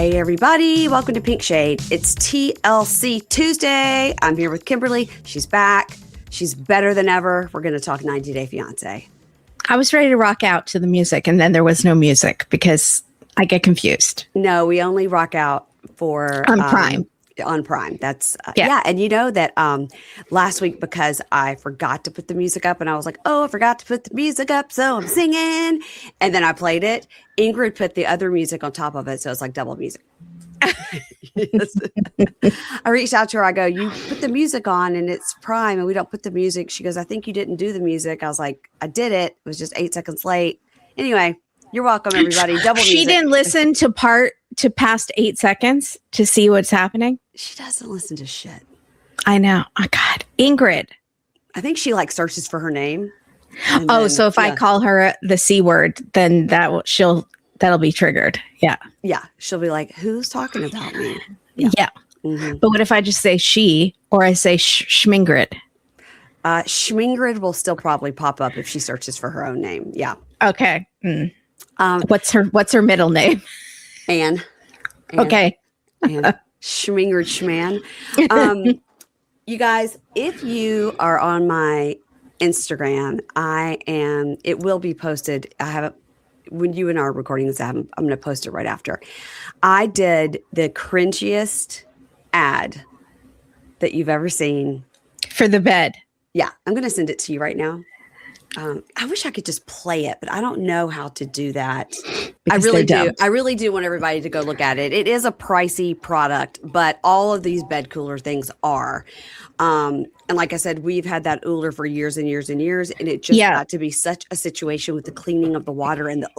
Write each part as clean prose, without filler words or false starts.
Hey everybody, welcome to Pink Shade. It's TLC Tuesday. I'm here with Kimberly. She's back. She's better than ever. We're going to talk 90 Day Fiance. I was ready to rock out to the music, and then there was no music because I get confused. No, we only rock out for on Prime. On Prime. That's and you know that last week, because I forgot to put the music up, and I was like, oh, I forgot to put the music up, so I'm singing, and then I played it. Ingrid put the other music on top of it, so it's like double music. I reached out to her. I go, you put the music on and it's Prime and we don't put the music. She goes, I think you didn't do the music. I was like, I did it. It was just 8 seconds late. Anyway, you're welcome, everybody. Double music. She didn't listen to past 8 seconds to see what's happening. She doesn't listen to shit. I know. Oh God, Ingrid. I think she like searches for her name. So if I call her the C word, then that'll be triggered. Yeah. Yeah. She'll be like, who's talking about me? Yeah. Mm-hmm. But what if I just say she, or I say Schmingrid? Schmingrid will still probably pop up if she searches for her own name. Yeah. Okay. Mm. What's her middle name? Anne. Okay. Anne. Schmingrid Schman. You guys, if you are on my Instagram, it will be posted. When you and I are recording this, I'm going to post it right after. I did the cringiest ad that you've ever seen. For the bed. Yeah. I'm going to send it to you right now. I wish I could just play it, but I don't know how to do that. I really do. I really do want everybody to go look at it. It is a pricey product, but all of these bed cooler things are. And like I said, we've had that Uller for years and years and years, and it just got to be such a situation with the cleaning of the water and the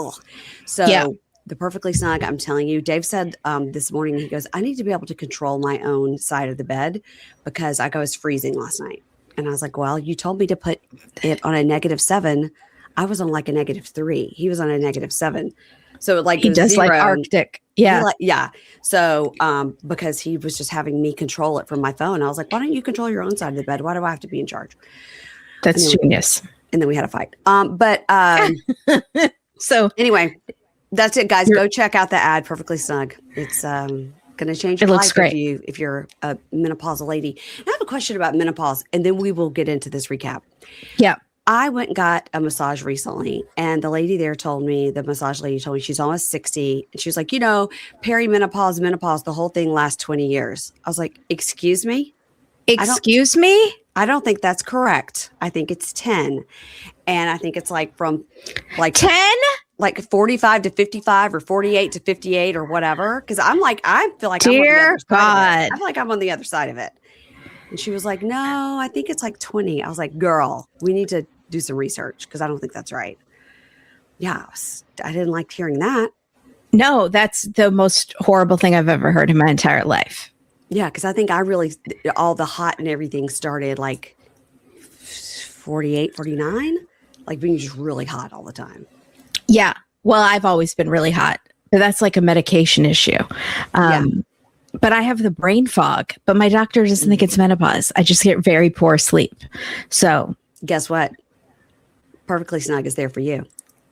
So the Perfectly Snug, I'm telling you, Dave said this morning, he goes, I need to be able to control my own side of the bed because I was freezing last night. And I was like, well, you told me to put it on a -7. I was on like a -3. He was on a -7. So like he does 0. Like Arctic. Yeah. So because he was just having me control it from my phone. I was like, why don't you control your own side of the bed? Why do I have to be in charge? That's genius. And then we had a fight. So anyway, that's it, guys. Go check out the ad, Perfectly Snug. It's going to change your life if you're a menopausal lady. And I have a question about menopause, and then we will get into this recap. Yeah. I went and got a massage recently, and the lady there the massage lady told me she's almost 60. And she was like, perimenopause, menopause, the whole thing lasts 20 years. I was like, excuse me? Excuse me? I don't think that's correct. I think it's 10. And I think it's like from like 10? Like 45 to 55 or 48 to 58 or whatever. Because I feel like Dear God. I feel like I'm on the other side of it. And she was like, no, I think it's like 20. I was like, girl, we need to do some research because I don't think that's right. Yeah, I didn't like hearing that. No, that's the most horrible thing I've ever heard in my entire life. Yeah, because I think all the hot and everything started like 48, 49, like being just really hot all the time. Yeah. Well, I've always been really hot, but that's like a medication issue. But I have the brain fog, but my doctor doesn't think it's menopause. I just get very poor sleep. So guess what? Perfectly Snug is there for you.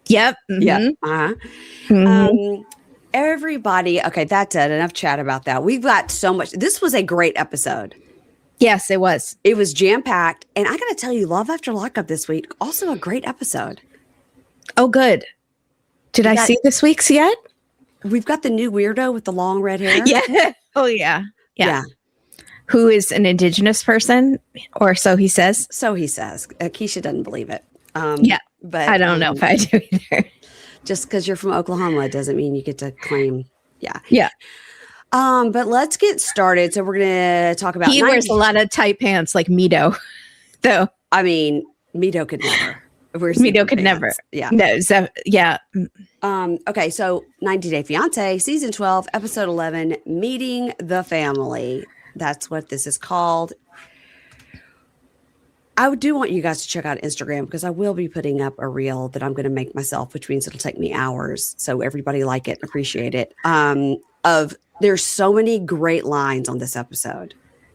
Yep. Mm-hmm. Yeah. Uh-huh. Mm-hmm. Everybody. Okay. That's it. Enough chat about that. We've got so much. This was a great episode. Yes, it was. It was jam-packed. And I got to tell you, Love After Lockup this week, also a great episode. Oh, good. Did I see this week's yet? We've got the new weirdo with the long red hair. Yeah. Oh, yeah. Yeah. Who is an indigenous person, or so he says. So he says. Keisha doesn't believe it. But I don't know if I do either. Just because you're from Oklahoma doesn't mean you get to claim. Yeah. Yeah. But let's get started. So we're going to talk about. He wears a lot of tight pants like Mido, though. I mean, Mido could never. Mido could never. Yeah. No. So, yeah. Okay. So 90 Day Fiance, season 12, episode 11, Meeting the Family. That's what this is called. I do want you guys to check out Instagram because I will be putting up a reel that I'm going to make myself, which means it'll take me hours. So everybody like it, appreciate it. There's so many great lines on this episode.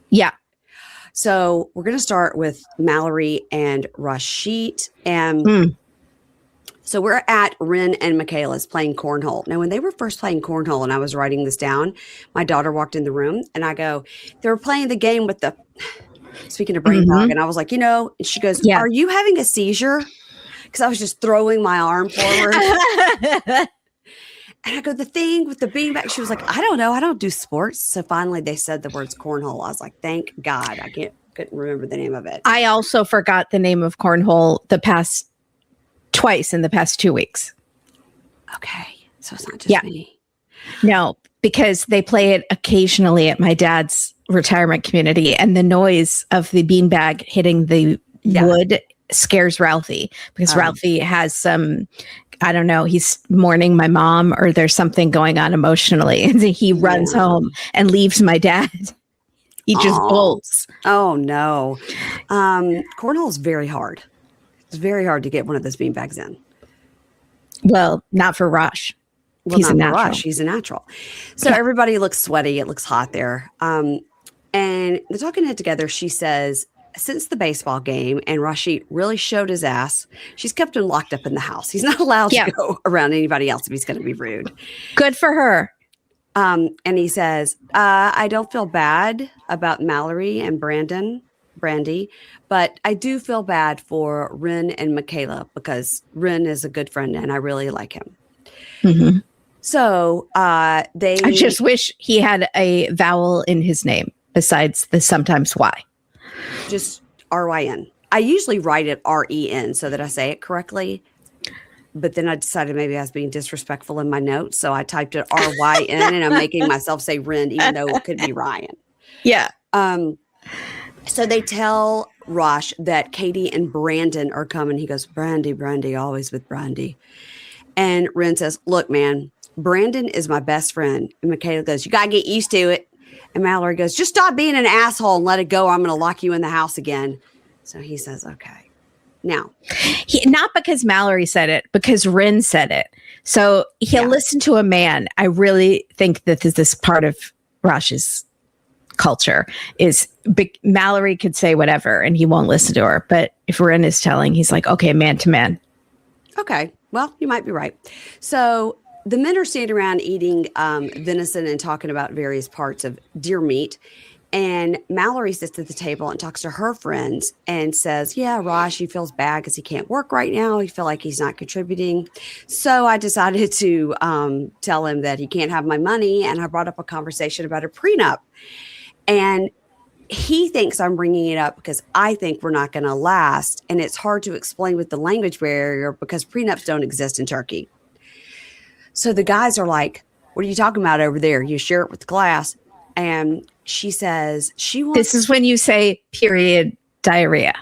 Yeah. So we're going to start with Mallory and Rasit. And So we're at Ren and Michaela's playing cornhole. Now, when they were first playing cornhole and I was writing this down, my daughter walked in the room and I go, they were playing the game with the, speaking of brain fog, and I was like, and she goes, are you having a seizure? Because I was just throwing my arm forward. And I go, the thing with the beanbag. She was like, I don't know. I don't do sports. So finally they said the words cornhole. I was like, thank God. I couldn't remember the name of it. I also forgot the name of cornhole twice in the past 2 weeks. Okay. So it's not just me. No, because they play it occasionally at my dad's retirement community, and the noise of the beanbag hitting the wood scares Ralphie, because Ralphie has some, I don't know, he's mourning my mom or there's something going on emotionally. And he runs home and leaves my dad. He just bolts. Oh, no. Cornhole is very hard. It's very hard to get one of those beanbags in. Well, not for Rush. Well, he's a natural. He's a natural. So everybody looks sweaty. It looks hot there. And they're talking it together. She says, since the baseball game and Rashid really showed his ass, she's kept him locked up in the house. He's not allowed to go around anybody else if he's going to be rude. Good for her. And he says, I don't feel bad about Mallory and Brandy, but I do feel bad for Ren and Michaela because Ren is a good friend and I really like him. Mm-hmm. So I just wish he had a vowel in his name besides the sometimes Y. Just R-Y-N. I usually write it R-E-N so that I say it correctly. But then I decided maybe I was being disrespectful in my notes. So I typed it R-Y-N and I'm making myself say Ren, even though it could be Ryan. Yeah. So they tell Rosh that Catie and Brandon are coming. He goes, Brandy, always with Brandy. And Ren says, look, man, Brandon is my best friend. And Michaela goes, you got to get used to it. And Mallory goes, just stop being an asshole and let it go. Or I'm going to lock you in the house again. So he says, okay. Now, not because Mallory said it, because Ren said it. So he'll listen to a man. I really think that this part of Rosh's culture is Mallory could say whatever and he won't listen to her. But if Ren is telling, he's like, okay, man to man. Okay. Well, you might be right. So the men are standing around eating venison and talking about various parts of deer meat. And Mallory sits at the table and talks to her friends and says, yeah, Rosh, he feels bad because he can't work right now. He feels like he's not contributing. So I decided to tell him that he can't have my money. And I brought up a conversation about a prenup. And he thinks I'm bringing it up because I think we're not going to last. And it's hard to explain with the language barrier because prenups don't exist in Turkey. So the guys are like, what are you talking about over there? You share it with the class. And she says she wants. This is when you say period diarrhea.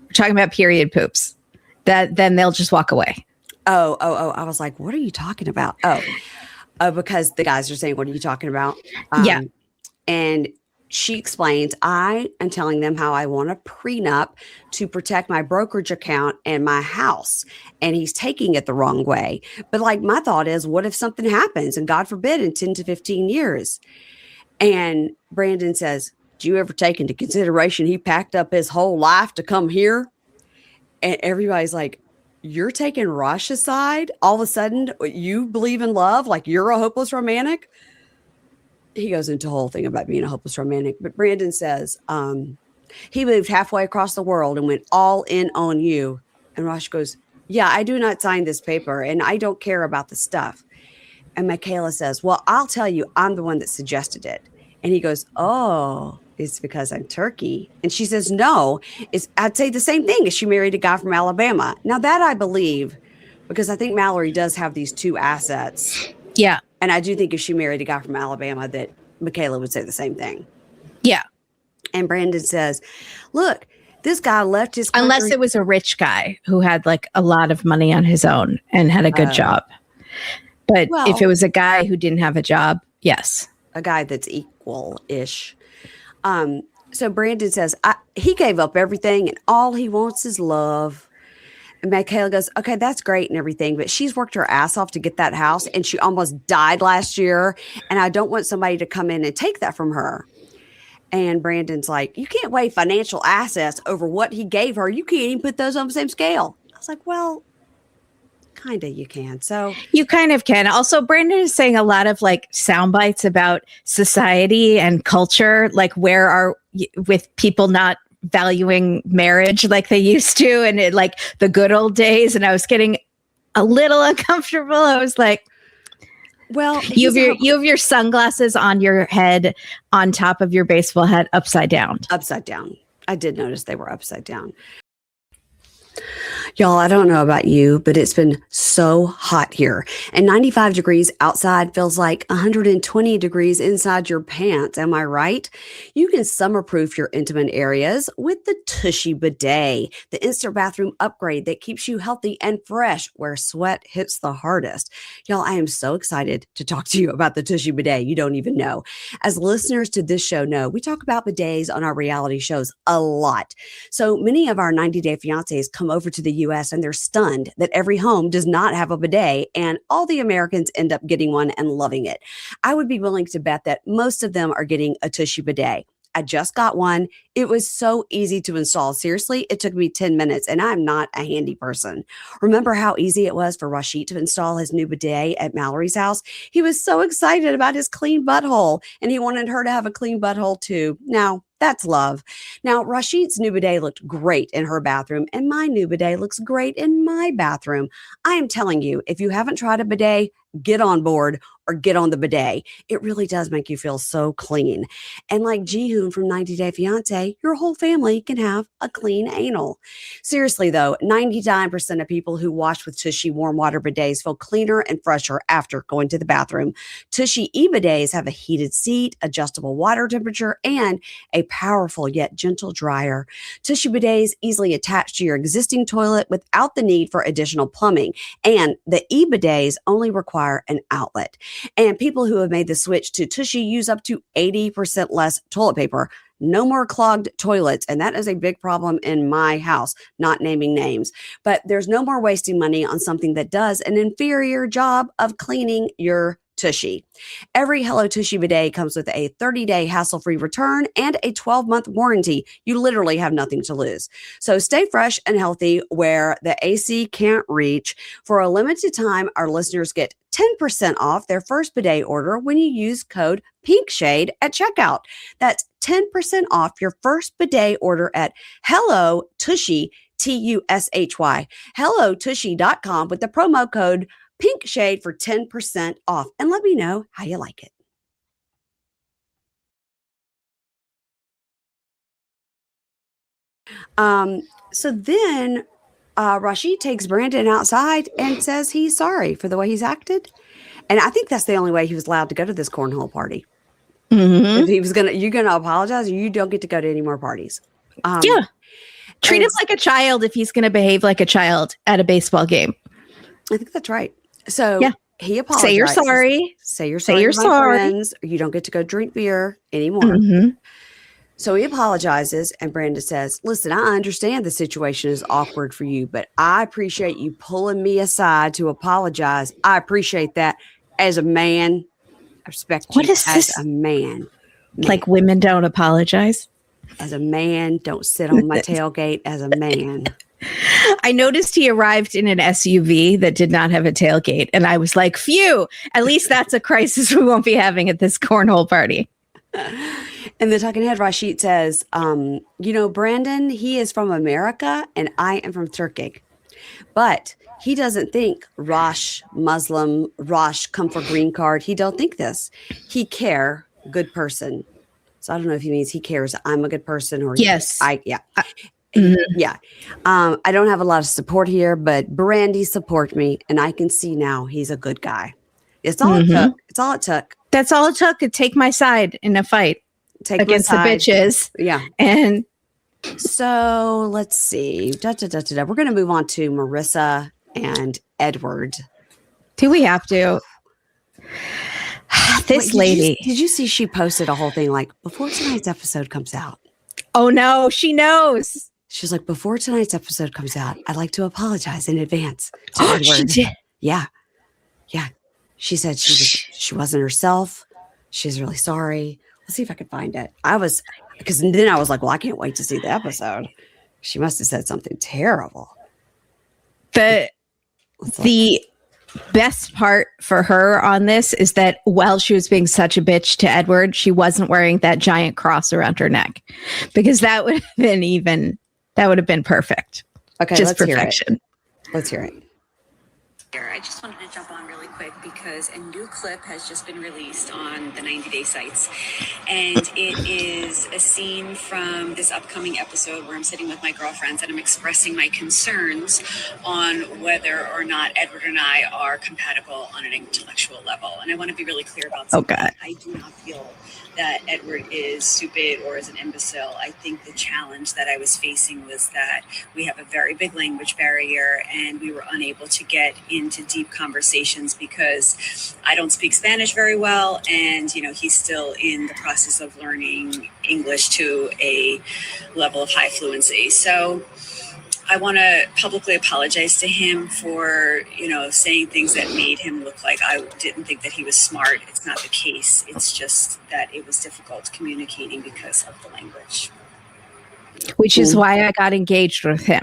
We're talking about period poops. Then they'll just walk away. Oh. I was like, what are you talking about? Oh, because the guys are saying, what are you talking about? And she explains, I am telling them how I want a prenup to protect my brokerage account and my house. And he's taking it the wrong way. But like my thought is, what if something happens and God forbid in 10 to 15 years? And Brandon says, do you ever take into consideration he packed up his whole life to come here? And everybody's like, you're taking Rosh's side? All of a sudden, you believe in love? Like you're a hopeless romantic? He goes into a whole thing about being a hopeless romantic. But Brandon says, he moved halfway across the world and went all in on you. And Rosh goes, yeah, I do not sign this paper and I don't care about the stuff. And Michaela says, well, I'll tell you, I'm the one that suggested it. And he goes, oh, it's because I'm Turkey. And she says, no, I'd say the same thing as she married a guy from Alabama. Now that I believe, because I think Mallory does have these two assets. Yeah. And I do think if she married a guy from Alabama that Michaela would say the same thing. Yeah. And Brandon says, look, this guy left his country. Unless it was a rich guy who had like a lot of money on his own and had a good job. But if it was a guy who didn't have a job, yes. A guy that's equal-ish. So Brandon says, he gave up everything and all he wants is love. And Michaela goes, okay, that's great and everything, but she's worked her ass off to get that house and she almost died last year. And I don't want somebody to come in and take that from her. And Brandon's like, you can't weigh financial assets over what he gave her. You can't even put those on the same scale. I was like, well, kind of you can. So you kind of can. Also, Brandon is saying a lot of like sound bites about society and culture, like with people not valuing marriage like they used to, and it, like the good old days. And I was getting a little uncomfortable. I was like, well, you have your sunglasses on your head on top of your baseball hat upside down. Upside down. I did notice they were upside down. Y'all, I don't know about you, but it's been so hot here. And 95 degrees outside feels like 120 degrees inside your pants. Am I right? You can summerproof your intimate areas with the Tushy Bidet, the instant bathroom upgrade that keeps you healthy and fresh where sweat hits the hardest. Y'all, I am so excited to talk to you about the Tushy Bidet. You don't even know. As listeners to this show know, we talk about bidets on our reality shows a lot. So many of our 90-day fiancés come over to the US and they're stunned that every home does not have a bidet, and all the Americans end up getting one and loving it. I would be willing to bet that most of them are getting a Tushy bidet. I just got one. It was so easy to install. Seriously, it took me 10 minutes, and I'm not a handy person. Remember how easy it was for Rasit to install his new bidet at Mallory's house? He was so excited about his clean butthole, and he wanted her to have a clean butthole too. Now, that's love. Now, Rashid's new bidet looked great in her bathroom, and my new bidet looks great in my bathroom. I am telling you, if you haven't tried a bidet, get on board or get on the bidet. It really does make you feel so clean. And like Jihoon from 90 Day Fiance, your whole family can have a clean anal. Seriously though, 99% of people who wash with Tushy warm water bidets feel cleaner and fresher after going to the bathroom. Tushy e-bidets have a heated seat, adjustable water temperature, and a powerful yet gentle dryer. Tushy bidets easily attach to your existing toilet without the need for additional plumbing. And the e-bidets only require an outlet. And people who have made the switch to Tushy use up to 80% less toilet paper. No more clogged toilets. And that is a big problem in my house, not naming names. But there's no more wasting money on something that does an inferior job of cleaning your Tushy. Every Hello Tushy bidet comes with a 30-day hassle-free return and a 12-month warranty. You literally have nothing to lose. So stay fresh and healthy where the AC can't reach. For a limited time, our listeners get 10% off their first bidet order when you use code PINKSHADE at checkout. That's 10% off your first bidet order at Hello Tushy, Tushy, HelloTushy.com with the promo code PINKSHADE for 10% off. And let me know how you like it. So then Rashid takes Brandon outside and says he's sorry for the way he's acted. And I think that's the only way he was allowed to go to this cornhole party. Mm-hmm. If he was you're gonna apologize, or you don't get to go to any more parties. Yeah. Treat him like a child if he's going to behave like a child at a baseball game. I think that's right. So yeah. He apologizes. Say you're sorry. Say you're sorry. Say you're sorry. Friends, or you don't get to go drink beer anymore. Mm-hmm. So he apologizes, and Brandon says, listen, I understand the situation is awkward for you, but I appreciate you pulling me aside to apologize. I appreciate that. As a man, I respect you as a man. Like women don't apologize? As a man, don't sit on my tailgate as a man. I noticed he arrived in an SUV that did not have a tailgate, and I was like, phew, at least that's a crisis we won't be having at this cornhole party. And the talking head Rashid says, Brandon, he is from America and I am from Turkey. But he doesn't think Rosh, Muslim, Rosh, come for green card. He don't think this. He care, good person. So I don't know if he means he cares I'm a good person or yes. Yeah. I don't have a lot of support here, but Brandy support me, and I can see now he's a good guy. It's all it took. It's all it took. That's all it took to take my side in a fight against the bitches. Yeah. And so let's see. We're going to move on to Marissa and Edward. Do we have to? This lady. Did you see she posted a whole thing like, before tonight's episode comes out? Oh, no, she knows. She's like, before tonight's episode comes out, I'd like to apologize in advance to Edward. She did? Yeah. Yeah. She said she wasn't herself. She's really sorry. Let's see if I can find it. Because then I was like, well, I can't wait to see the episode. She must have said something terrible. The best part for her on this is that while she was being such a bitch to Edward, she wasn't wearing that giant cross around her neck, because that would have been perfect. Okay, just let's perfection. Hear it. Let's hear it. I just wanted to jump on really quick because a new clip has just been released on the 90-day sites. And it is a scene from this upcoming episode where I'm sitting with my girlfriends and I'm expressing my concerns on whether or not Edward and I are compatible on an intellectual level. And I want to be really clear about something. God. I do not feel that Edward is stupid or is an imbecile. I think the challenge that I was facing was that we have a very big language barrier and we were unable to get into deep conversations because I don't speak Spanish very well, and he's still in the process of learning English to a level of high fluency. So I want to publicly apologize to him for, saying things that made him look like I didn't think that he was smart. It's not the case. It's just that it was difficult communicating because of the language. Which is why I got engaged with him.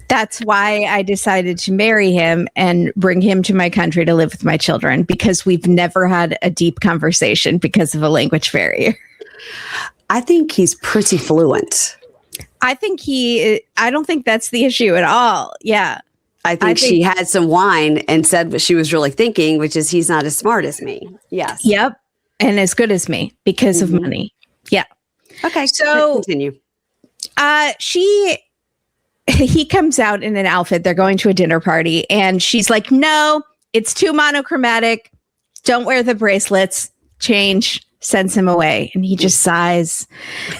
That's why I decided to marry him and bring him to my country to live with my children, because we've never had a deep conversation because of a language barrier. I think he's pretty fluent. I don't think that's the issue at all. Yeah. I think she had some wine and said what she was really thinking, which is he's not as smart as me. Yes. Yep. And as good as me because of money. Yeah. Okay. So continue. He comes out in an outfit. They're going to a dinner party and she's like, no, it's too monochromatic. Don't wear the bracelets. Change. Sends him away, and he just sighs.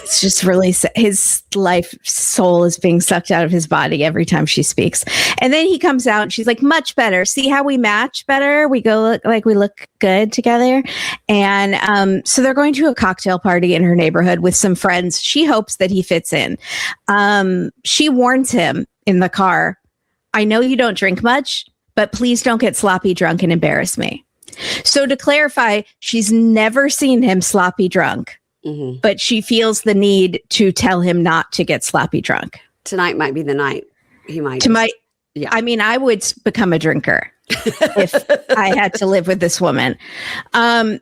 It's just really his soul is being sucked out of his body every time she speaks. And then he comes out and she's like, much better. See how we match better? We look good together. And so they're going to a cocktail party in her neighborhood with some friends. She hopes that he fits in. She warns him in the car, I know you don't drink much, but please don't get sloppy drunk and embarrass me. So to clarify, she's never seen him sloppy drunk, but she feels the need to tell him not to get sloppy drunk. Tonight might be the night he might. Yeah. I mean, I would become a drinker if I had to live with this woman. And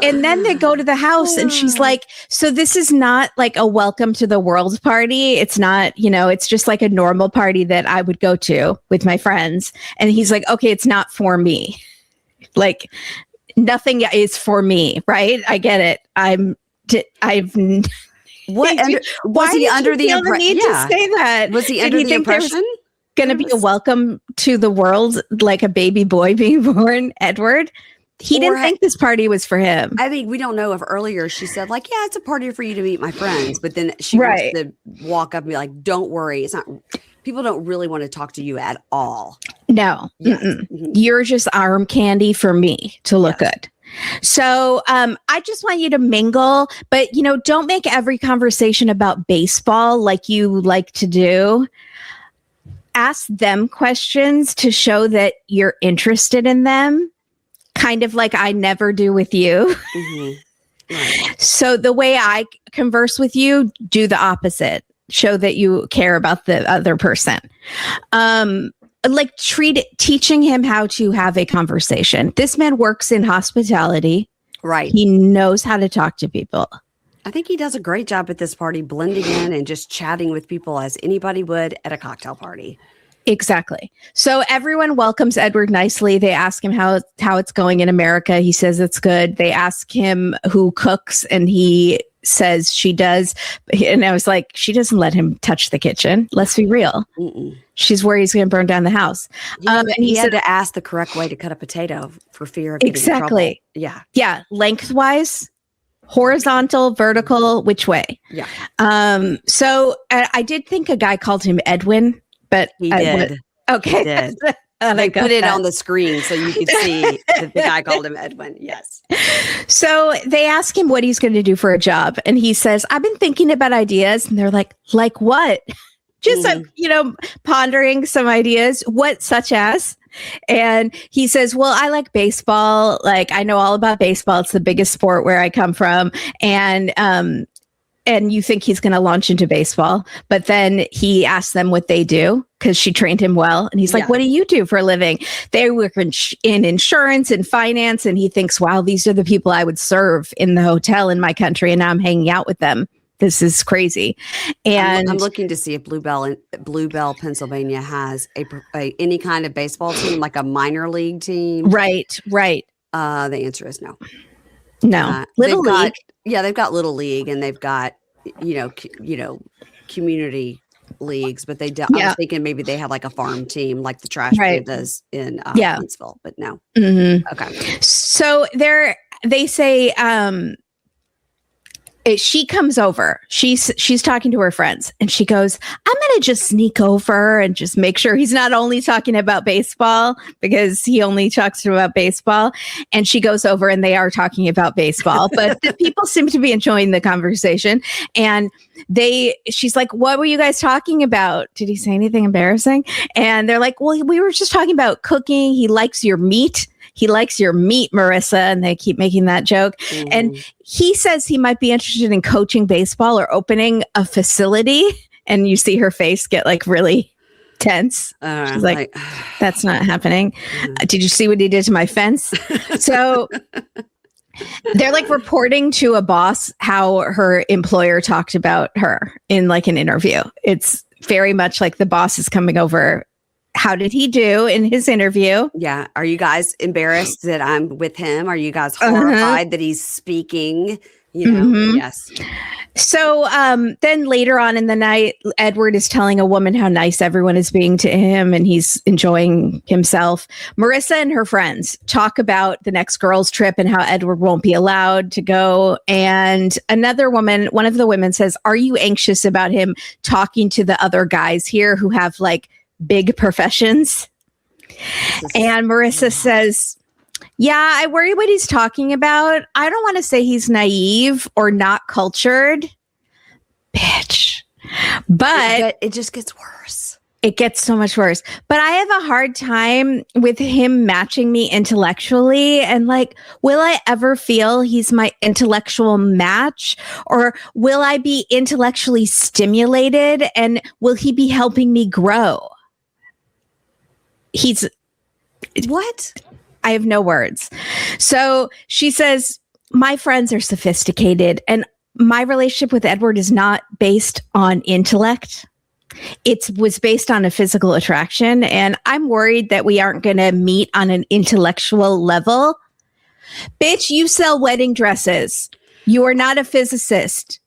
then they go to the house and she's like, so this is not like a welcome to the world party. It's not, it's just like a normal party that I would go to with my friends. And he's like, okay, it's not for me. Like nothing is for me, right? I get it. Was he under the impression? To say that? Was he under the impression? Going to be a welcome to the world, like a baby boy being born, Edward. He didn't think this party was for him. I mean, we don't know if earlier she said like, yeah, it's a party for you to meet my friends. But then she wants to walk up and be like, don't worry. It's not. People don't really want to talk to you at all. No, you're just arm candy for me to look good. So I just want you to mingle, but don't make every conversation about baseball like you like to do. Ask them questions to show that you're interested in them, kind of like I never do with you. Right. So the way I converse with you, do the opposite. Show that you care about the other person. Teaching him how to have a conversation. This man works in hospitality. Right. He knows how to talk to people. I think he does a great job at this party, blending in and just chatting with people as anybody would at a cocktail party. Exactly. So everyone welcomes Edward nicely. They ask him how it's going in America. He says it's good. They ask him who cooks, and he says she does. And I was like, she doesn't let him touch the kitchen. Let's be real. She's worried he's going to burn down the house. Yeah, and he had to ask the correct way to cut a potato for fear of getting in trouble. Yeah. Yeah. Lengthwise, horizontal, vertical, which way? Yeah. So I did think a guy called him Edwin, but he did. Okay. He did. They put it on the screen so you could see that the guy called him Edwin. Yes. So they ask him what he's going to do for a job. And he says, I've been thinking about ideas. And they're like what? Just, pondering some ideas. What, such as? And he says, well, I like baseball. Like, I know all about baseball. It's the biggest sport where I come from. And and you think he's going to launch into baseball, but then he asks them what they do because she trained him well. And he's like, what do you do for a living? They work in insurance and finance. And he thinks, wow, these are the people I would serve in the hotel in my country. And now I'm hanging out with them. This is crazy. And I'm looking to see if Bluebell, Pennsylvania has any kind of baseball team, like a minor league team. Right. The answer is no. No. Little league. They've got little league, and they've got, community leagues, but they don't. I was thinking maybe they have like a farm team, like the trash can does in Huntsville, but no. Mm-hmm. Okay. So they say, she comes over. She's talking to her friends, and she goes, I'm going to just sneak over and just make sure he's not only talking about baseball, because he only talks about baseball. And she goes over, and they are talking about baseball, but the people seem to be enjoying the conversation. And she's like, what were you guys talking about? Did he say anything embarrassing? And they're like, well, we were just talking about cooking. He likes your meat. He likes your meat, Marissa. And they keep making that joke. Mm. And he says he might be interested in coaching baseball or opening a facility. And you see her face get like really tense. She's like, that's not happening. Did you see what he did to my fence? So they're like reporting to a boss how her employer talked about her in like an interview. It's very much like the boss is coming over. How did he do in his interview? Yeah. Are you guys embarrassed that I'm with him? Are you guys horrified that he's speaking? Yes. So then later on in the night, Edward is telling a woman how nice everyone is being to him, and he's enjoying himself. Marissa and her friends talk about the next girls' trip and how Edward won't be allowed to go. And another woman, one of the women says, are you anxious about him talking to the other guys here who have like big professions? And Marissa says, yeah, I worry what he's talking about. I don't want to say he's naive or not cultured. Bitch. But it just gets worse. It gets so much worse. But I have a hard time with him matching me intellectually. And like, will I ever feel he's my intellectual match? Or will I be intellectually stimulated? And will he be helping me grow? What? I have no words. So she says, my friends are sophisticated, and my relationship with Edward is not based on intellect. It was based on a physical attraction, and I'm worried that we aren't going to meet on an intellectual level. Bitch, you sell wedding dresses. You are not a physicist.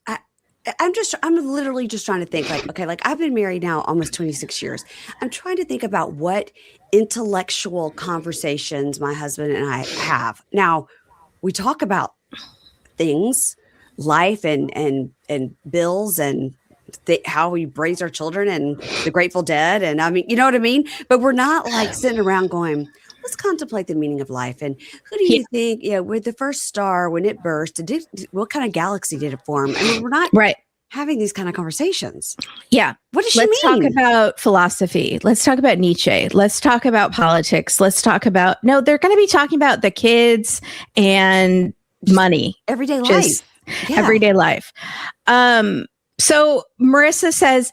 I'm literally just trying to think like I've been married now almost 26 years. I'm trying to think about what intellectual conversations my husband and I have. Now, we talk about things, life and bills and how we raise our children and the Grateful Dead. And I mean, you know what I mean? But we're not like sitting around going, let's contemplate the meaning of life. And who do you think, with the first star, when it burst, what kind of galaxy did it form? I mean, we're not having these kind of conversations. Yeah. What does she mean? Let's talk about philosophy. Let's talk about Nietzsche. Let's talk about politics. Let's talk about, no, they're going to be talking about the kids and money. Everyday life. Everyday life. So Marissa says,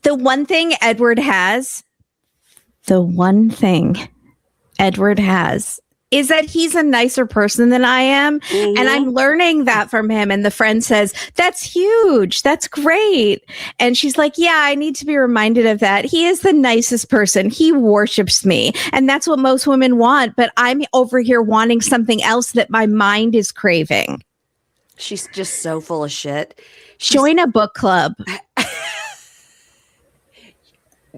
the one thing Edward has is that he's a nicer person than I am. Mm-hmm. And I'm learning that from him. And the friend says, that's huge. That's great. And she's like, yeah, I need to be reminded of that. He is the nicest person. He worships me. And that's what most women want. But I'm over here wanting something else that my mind is craving. She's just so full of shit. Join a book club.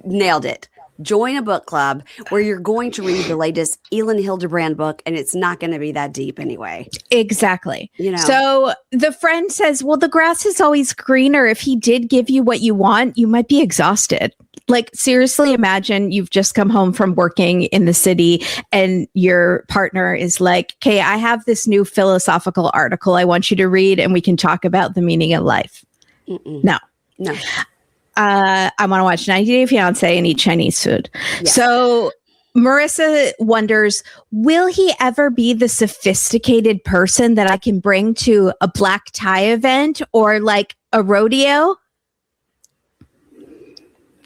Nailed it. Join a book club where you're going to read the latest Elin Hildebrand book, and it's not going to be that deep anyway. Exactly. So the friend says, well, the grass is always greener. If he did give you what you want, you might be exhausted. Like, seriously, imagine you've just come home from working in the city and your partner is like, okay, I have this new philosophical article I want you to read, and we can talk about the meaning of life. No. I want to watch 90 Day Fiance and eat Chinese food. Yeah. So Marissa wonders, will he ever be the sophisticated person that I can bring to a black tie event or like a rodeo?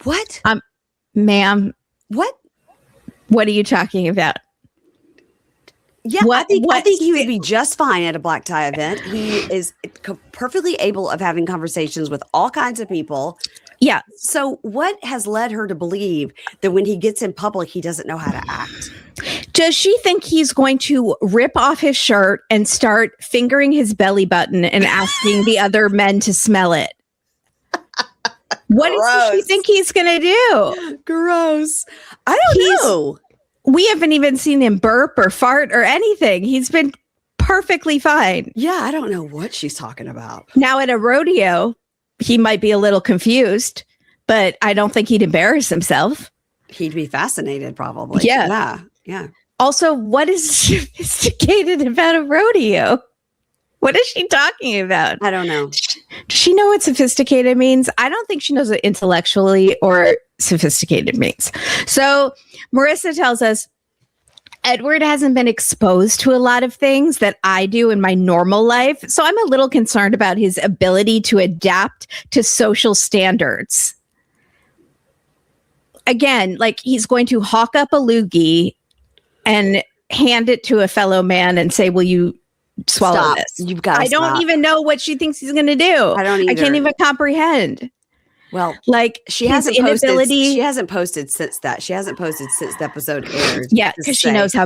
What? Ma'am. What? What are you talking about? Yeah, I think he would be just fine at a black tie event. He is perfectly able of having conversations with all kinds of people. Yeah. So what has led her to believe that when he gets in public, he doesn't know how to act? Does she think he's going to rip off his shirt and start fingering his belly button and asking the other men to smell it? What does she think he's going to do? Gross. I don't know. We haven't even seen him burp or fart or anything. He's been perfectly fine. Yeah, I don't know what she's talking about. Now at a rodeo, he might be a little confused, but I don't think he'd embarrass himself. He'd be fascinated, probably. Yeah. Yeah. Also, what is sophisticated about a rodeo? What is she talking about? I don't know. Does she know what sophisticated means? I don't think she knows what intellectually or sophisticated means. So Marissa tells us Edward hasn't been exposed to a lot of things that I do in my normal life. So I'm a little concerned about his ability to adapt to social standards. Again, like he's going to hawk up a loogie and hand it to a fellow man and say, will you swallow this? You've got to I don't even know what she thinks he's going to do. I don't either. I can't even comprehend. Well, like she hasn't posted since that. She hasn't posted since the episode aired. Yeah, because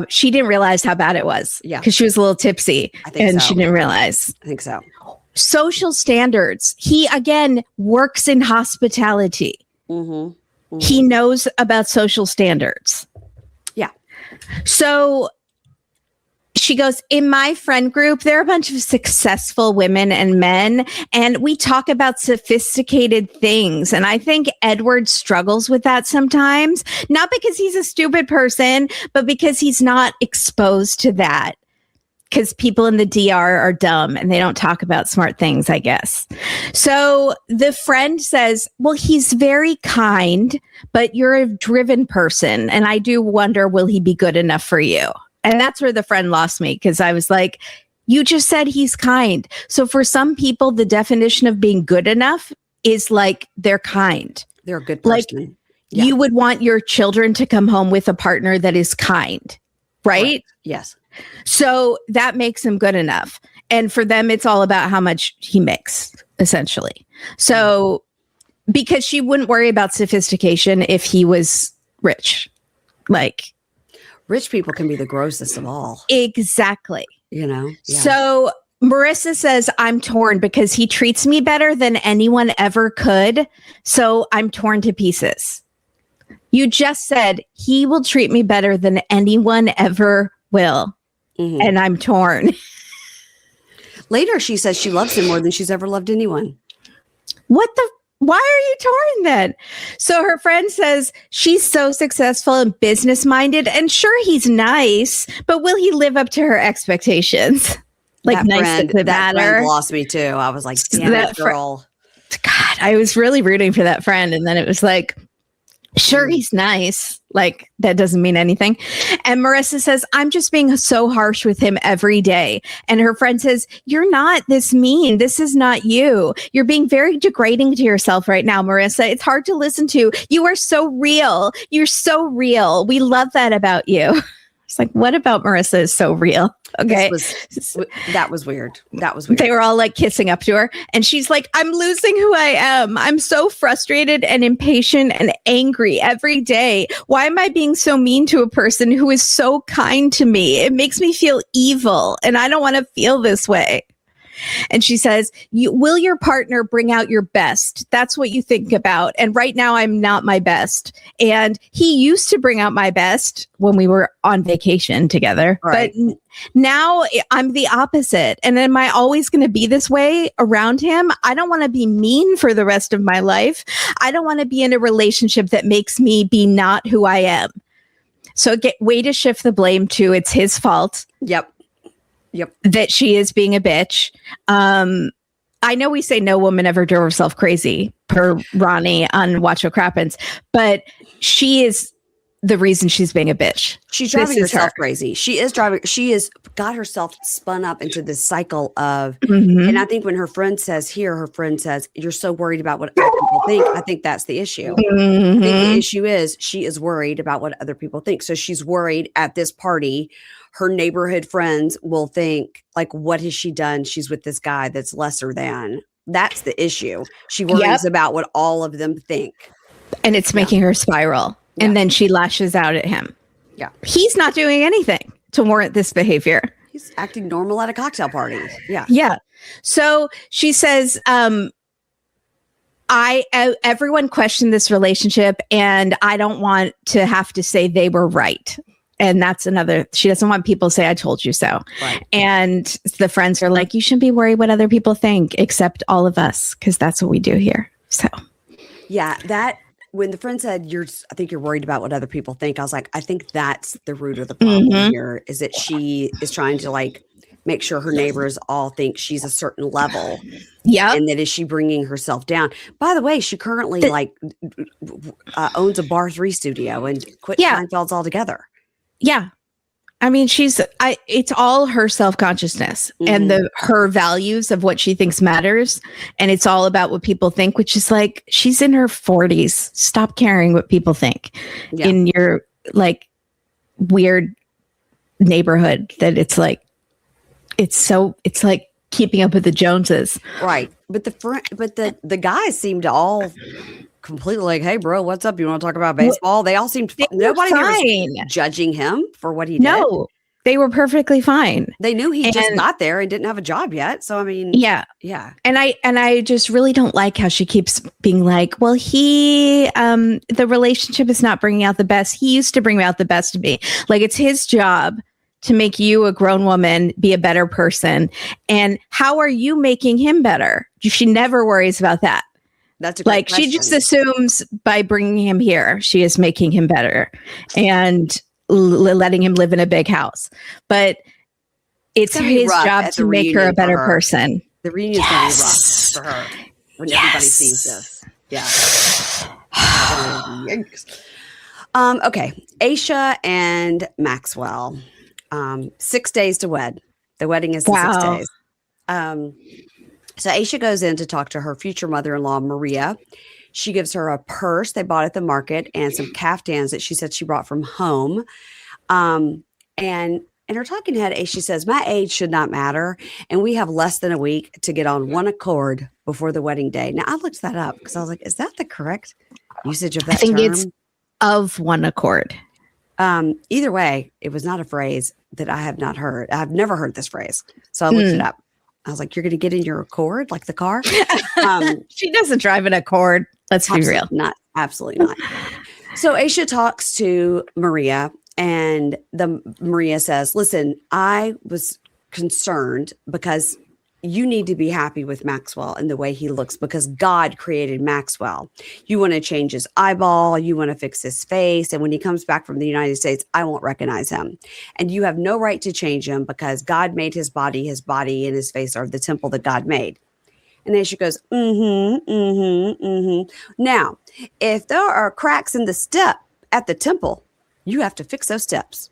she didn't realize how bad it was. Yeah, because she was a little tipsy and she didn't realize. I think so. Social standards. He again works in hospitality. Mm-hmm. Mm-hmm. He knows about social standards. Yeah. So she goes, in my friend group, there are a bunch of successful women and men, and we talk about sophisticated things. And I think Edward struggles with that sometimes, not because he's a stupid person, but because he's not exposed to that. Because people in the DR are dumb and they don't talk about smart things, I guess. So the friend says, well, he's very kind, but you're a driven person. And I do wonder, will he be good enough for you? And that's where the friend lost me, because I was like, you just said he's kind. So for some people, the definition of being good enough is like they're kind. They're a good person. Like you would want your children to come home with a partner that is kind, right? Yes. So that makes him good enough. And for them, it's all about how much he makes, essentially. So because she wouldn't worry about sophistication if he was rich. Like, rich people can be the grossest of all. Exactly. You know? Yeah. So Marissa says, I'm torn because he treats me better than anyone ever could. So I'm torn to pieces. You just said he will treat me better than anyone ever will. Mm-hmm. And I'm torn. Later, she says she loves him more than she's ever loved anyone. Why are you torn then? So her friend says she's so successful and business minded, and sure, he's nice, but will he live up to her expectations? Like, that nice doesn't matter. That friend lost me too. I was like, damn that girl. God, I was really rooting for that friend, and then it was like, sure, he's nice. Like, that doesn't mean anything. And Marissa says, I'm just being so harsh with him every day. And her friend says, you're not this mean. This is not you. You're being very degrading to yourself right now, Marissa. It's hard to listen to. You are so real. You're so real. We love that about you. It's like, what about Marissa is so real? Okay. That was weird. That was weird. They were all like kissing up to her. And she's like, I'm losing who I am. I'm so frustrated and impatient and angry every day. Why am I being so mean to a person who is so kind to me? It makes me feel evil. And I don't want to feel this way. And she says, will your partner bring out your best? That's what you think about. And right now I'm not my best. And he used to bring out my best when we were on vacation together. Right. But now I'm the opposite. And am I always going to be this way around him? I don't want to be mean for the rest of my life. I don't want to be in a relationship that makes me be not who I am. So way to shift the blame to it's his fault. Yep. That she is being a bitch. I know we say no woman ever drove herself crazy per Ronnie on Watch What Crappens, but she is the reason she's being a bitch. She's driving herself crazy. She is got herself spun up into this cycle of, and I think when her friend says, you're so worried about what other people think. I think that's the issue. I think the issue is she is worried about what other people think. So she's worried at this party, her neighborhood friends will think, like, what has she done? She's with this guy that's lesser than. That's the issue. She worries about what all of them think. And it's making her spiral. Yeah. And then she lashes out at him. Yeah. He's not doing anything to warrant this behavior. He's acting normal at a cocktail party. Yeah. Yeah. So she says, everyone questioned this relationship and I don't want to have to say they were right. And that's she doesn't want people to say, I told you so. Right. And the friends are like, you shouldn't be worried what other people think, except all of us, because that's what we do here. So. Yeah, when the friend said, I think you're worried about what other people think, I was like, I think that's the root of the problem here, is that she is trying to, like, make sure her neighbors all think she's a certain level. Yeah. And that is she bringing herself down. By the way, she currently owns a Bar 3 studio and quit Seinfeld's altogether. Yeah. I mean, it's all her self-consciousness and her values of what she thinks matters. And it's all about what people think, which is like, she's in her 40s. Stop caring what people think in your, like, weird neighborhood that it's like keeping up with the Joneses. Right. But the guys seemed to all completely like, hey, bro, what's up? You want to talk about baseball? They all seemed nobody was judging him for what he did. No, they were perfectly fine. They knew he just got there and didn't have a job yet. So, I mean, yeah. And I just really don't like how she keeps being like, well, the relationship is not bringing out the best. He used to bring out the best of me. Like, it's his job to make you, a grown woman, be a better person. And how are you making him better? She never worries about that. That's a great question. She just assumes by bringing him here, she is making him better and letting him live in a big house. But it's his job to make her a better person. The reunion is going to be rough for her when everybody sees this. Yeah. Okay. Ashia and Maxwell. 6 days to wed. The wedding is in 6 days. So Ashia goes in to talk to her future mother-in-law, Maria. She gives her a purse they bought at the market and some caftans that she said she brought from home. And in her talking head, Ashia says, my age should not matter. And we have less than a week to get on one accord before the wedding day. Now, I looked that up because I was like, is that the correct usage of that term? I think it's of one accord. Either way, it was not a phrase that I have not heard. I've never heard this phrase. So I looked it up. I was like, you're going to get in your Accord, like the car? She doesn't drive an Accord. Let's be real. Absolutely not. So Ashia talks to Maria, and Maria says, listen, I was concerned because you need to be happy with Maxwell and the way he looks because God created Maxwell. You want to change his eyeball. You want to fix his face. And when he comes back from the United States, I won't recognize him. And you have no right to change him because God made his body and his face are the temple that God made. And then she goes, Now, if there are cracks in the step at the temple, you have to fix those steps.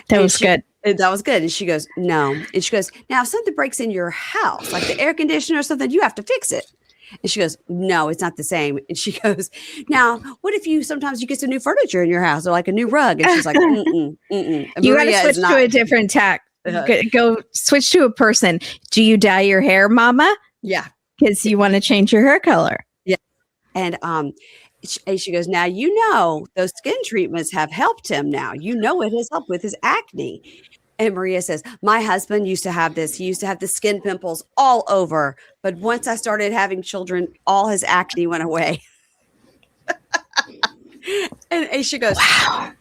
That was good. That was good. And she goes, no. And she goes, now, if something breaks in your house, like the air conditioner or something, you have to fix it. And she goes, no, it's not the same. And she goes, now, what if sometimes you get some new furniture in your house or like a new rug? And she's like, You got to switch to a different tack. Go switch to a person. Do you dye your hair, mama? Yeah. Because you want to change your hair color. Yeah. And she goes, now, those skin treatments have helped him now. It has helped with his acne. And Maria says, my husband used to have this. He used to have the skin pimples all over. But once I started having children, all his acne went away. And Ashia goes, wow.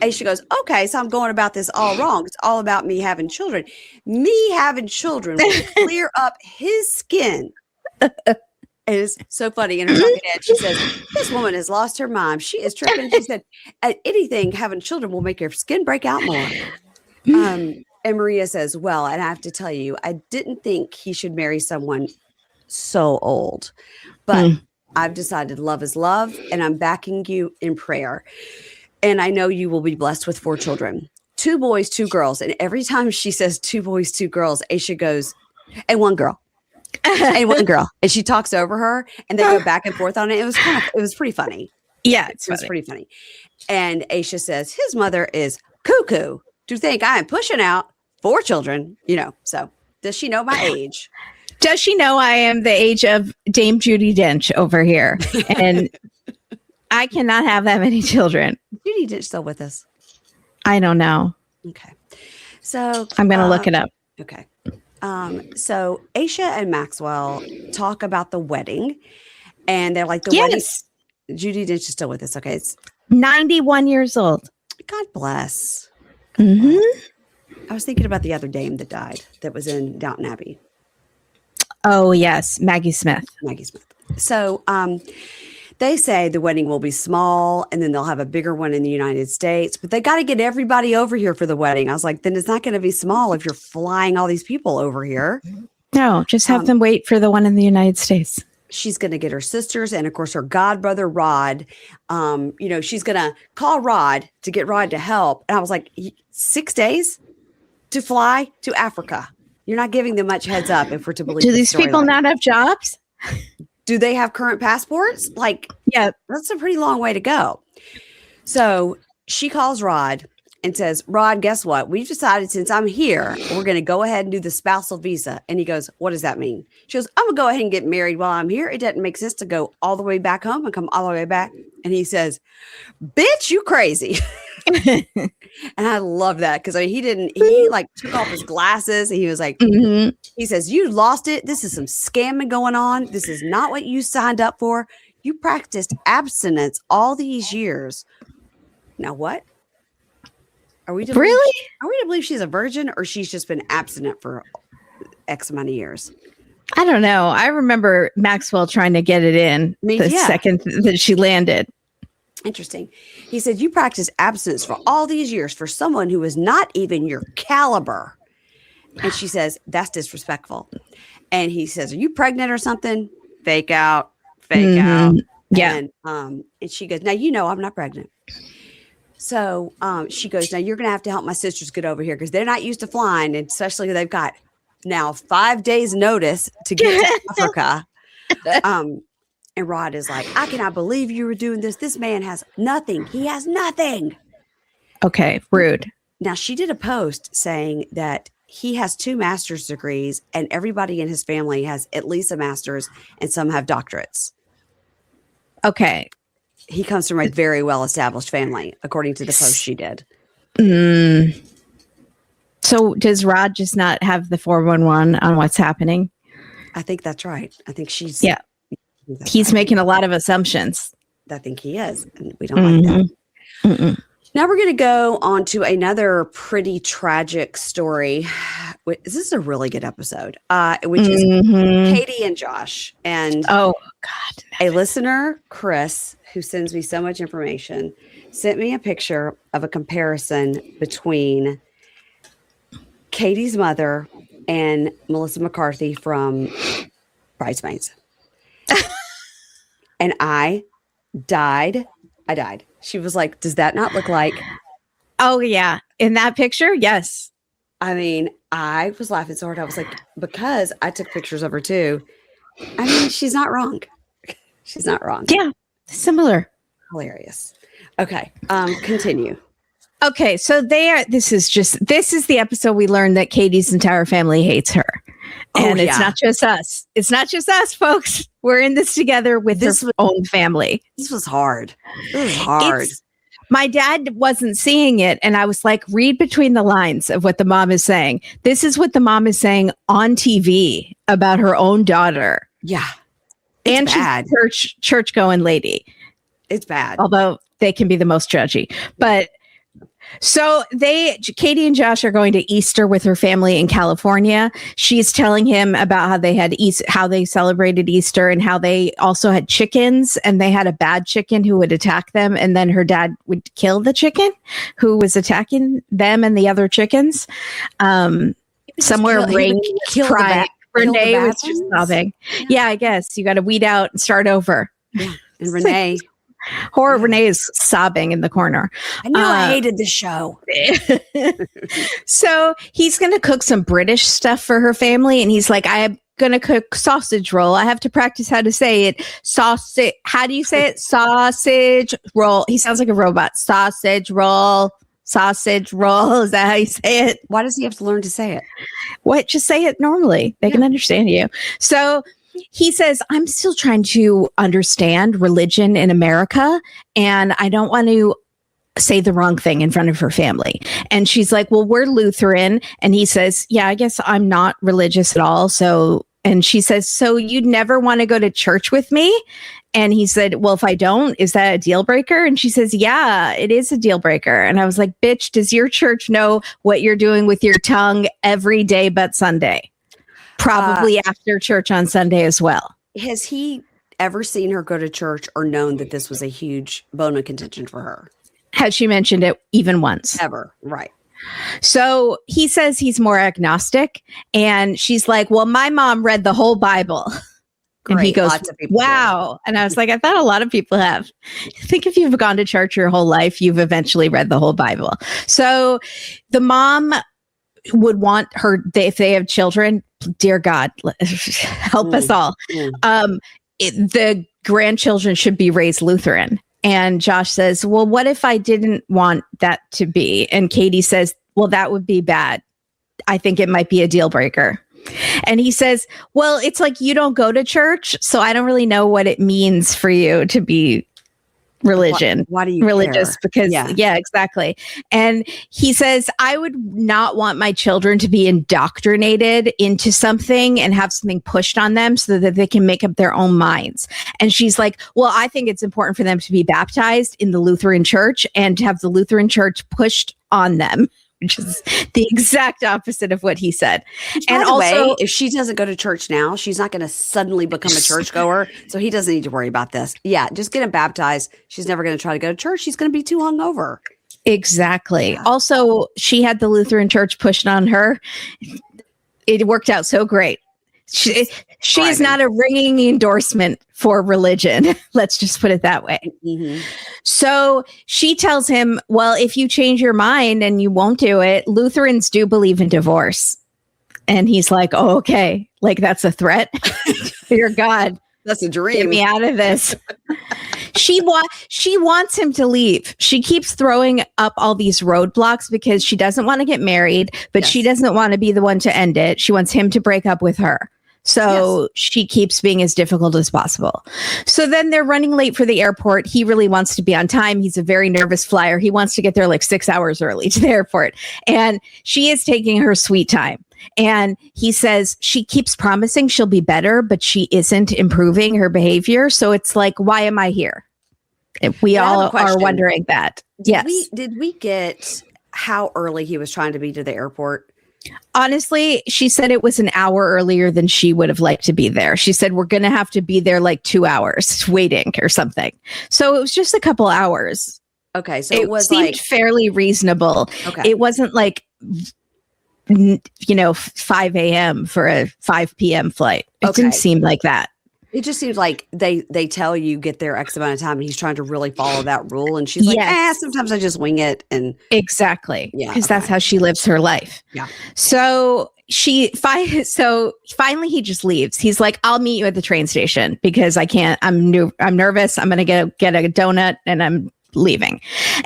Ashia goes, okay, so I'm going about this all wrong. It's all about me having children. Me having children will clear up his skin. It is so funny. In her talking head, she says, this woman has lost her mind. She is tripping. She said, anything having children will make your skin break out more. And Maria says, well, and I have to tell you, I didn't think he should marry someone so old, but I've decided love is love and I'm backing you in prayer. And I know you will be blessed with 4 children, 2 boys, 2 girls. And every time she says 2 boys, 2 girls, Ashia goes, and 1 girl. And 1 girl. And she talks over her and they go back and forth on it. It was pretty funny. Yeah, it was pretty funny. And Ashia says, his mother is cuckoo to think I am pushing out 4 children, So does she know my age? Does she know I am the age of Dame Judi Dench over here? And I cannot have that many children. Judi Dench still with us? I don't know. Okay. So I'm going to look it up. Okay. So Ashia and Maxwell talk about the wedding and they're like, wedding. Judi Dench is still with us. Okay. It's 91 years old. God bless. Bless. I was thinking about the other dame that died that was in Downton Abbey. Oh, yes. Maggie Smith. So they say the wedding will be small and then they'll have a bigger one in the United States, but they got to get everybody over here for the wedding. I was like, then it's not going to be small if you're flying all these people over here. No, just have them wait for the one in the United States. She's going to get her sisters and, of course, her godbrother, Rod. She's going to call Rod to get Rod to help. And I was like, 6 days to fly to Africa. You're not giving them much heads up if we're to believe. Do these people not have jobs? Do they have current passports? Yeah, that's a pretty long way to go. So she calls Rod and says, Rod, guess what? We've decided since I'm here, we're going to go ahead and do the spousal visa. And he goes, what does that mean? She goes, I'm going to go ahead and get married while I'm here. It doesn't make sense to go all the way back home and come all the way back. And he says, bitch, you crazy. And I love that because he took off his glasses and he was like, He says, you lost it. This is some scamming going on. This is not what you signed up for. You practiced abstinence all these years. Now what? Are we to believe she's a virgin or she's just been abstinent for X amount of years? I don't know. I remember Maxwell trying to get it in second that she landed. Interesting. He said, you practiced abstinence for all these years for someone who is not even your caliber. And she says, that's disrespectful. And he says, are you pregnant or something? Fake out. Yeah. And she goes, now, I'm not pregnant. So she goes, now you're going to have to help my sisters get over here because they're not used to flying. And especially they've got now 5 days notice to get to Africa. And Rod is like, I cannot believe you were doing this. This man has nothing. He has nothing. Okay. Rude. Now, she did a post saying that he has 2 master's degrees and everybody in his family has at least a master's and some have doctorates. Okay. He comes from a very well-established family, according to the post she did. So does Rod just not have the 411 on what's happening? I think that's right. I think she's... Yeah. He's making a lot of assumptions. I think he is. And we don't like that. Now we're going to go on to another pretty tragic story. This is a really good episode, which is Catie and Josh. And a listener, Chris, who sends me so much information, sent me a picture of a comparison between Katie's mother and Melissa McCarthy from Bridesmaids. And I died. She was like, does that not look like? Oh, yeah. In that picture? Yes. I mean, I was laughing so hard. I was like, because I took pictures of her too. I mean, she's not wrong. She's not wrong. Yeah. Similar. Hilarious. Okay. Continue. Okay. So this is the episode we learned that Katie's entire family hates her. And it's not just us. It's not just us, folks. We're in this together with her own family. This was hard. It was hard. My dad wasn't seeing it. And I was like, read between the lines of what the mom is saying. This is what the mom is saying on TV about her own daughter. Yeah. And bad. She's a church-going lady. It's bad. Although they can be the most judgy. But so Catie and Josh are going to Easter with her family in California. She's telling him about how they celebrated Easter and how they also had chickens and they had a bad chicken who would attack them. And then her dad would kill the chicken who was attacking them and the other chickens. Somewhere Renee was just sobbing. Yeah, I guess you got to weed out and start over. Yeah. And Renee Renee is sobbing in the corner. I knew I hated the show. So he's going to cook some British stuff for her family. And he's like, I am going to cook sausage roll. I have to practice how to say it. Sausage. How do you say it? Sausage roll. He sounds like a robot. Sausage roll. Sausage roll. Is that how you say it? Why does he have to learn to say it? What? Just say it normally. They can understand you. So he says, I'm still trying to understand religion in America, and I don't want to say the wrong thing in front of her family. And she's like, well, we're Lutheran. And he says, yeah, I guess I'm not religious at all. So, and she says, so you'd never want to go to church with me? And he said, well, if I don't, is that a deal breaker? And she says, yeah, it is a deal breaker. And I was like, bitch, does your church know what you're doing with your tongue every day but Sunday? Probably after church on Sunday as well. Has he ever seen her go to church or known that this was a huge bone of contention for her? Has she mentioned it even once? Ever. Right. So he says he's more agnostic. And she's like, well, my mom read the whole Bible. Great. And he goes, Lots of people wow. And I was like, I thought a lot of people have. I think if you've gone to church your whole life, you've eventually read the whole Bible. So the mom would want her, if they have children, dear God, help us all. The grandchildren should be raised Lutheran. And Josh says, well, what if I didn't want that to be? And Catie says, well, that would be bad. I think it might be a deal breaker. And he says, well, it's like you don't go to church, so I don't really know what it means for you to be religion. Why do you religious? care? Because yeah, exactly. And he says, I would not want my children to be indoctrinated into something and have something pushed on them so that they can make up their own minds. And she's like, well, I think it's important for them to be baptized in the Lutheran church and to have the Lutheran church pushed on them, which is the exact opposite of what he said. And also, if she doesn't go to church now, she's not going to suddenly become a churchgoer. So he doesn't need to worry about this. Yeah, just get him baptized. She's never going to try to go to church. She's going to be too hungover. Exactly. Yeah. Also, she had the Lutheran church pushed on her. It worked out so great. She is not a ringing endorsement for religion. Let's just put it that way. Mm-hmm. So she tells him, well, if you change your mind and you won't do it, Lutherans do believe in divorce. And he's like, oh, okay. Like, that's a threat. Dear God. That's a dream. Get me out of this. She wants him to leave. She keeps throwing up all these roadblocks because she doesn't want to get married, but she doesn't want to be the one to end it. She wants him to break up with her. So she keeps being as difficult as possible. So then they're running late for the airport. He really wants to be on time. He's a very nervous flyer. He wants to get there like 6 hours early to the airport. And she is taking her sweet time. And he says she keeps promising she'll be better, but she isn't improving her behavior. So it's like, why am I here? We all are wondering that. Did we get how early he was trying to be to the airport? Honestly, she said it was an hour earlier than she would have liked to be there. She said, we're going to have to be there like 2 hours waiting or something. So it was just a couple hours. Okay. So it seemed like fairly reasonable. Okay. It wasn't like, 5 a.m. for a 5 p.m. flight. It didn't seem like that. It just seems like they tell you get there X amount of time and he's trying to really follow that rule. And she's like, sometimes I just wing it. And exactly. Yeah. Because that's how she lives her life. Yeah. So finally he just leaves. He's like, I'll meet you at the train station because I can't, I'm nervous. I'm going to get a donut and I'm leaving.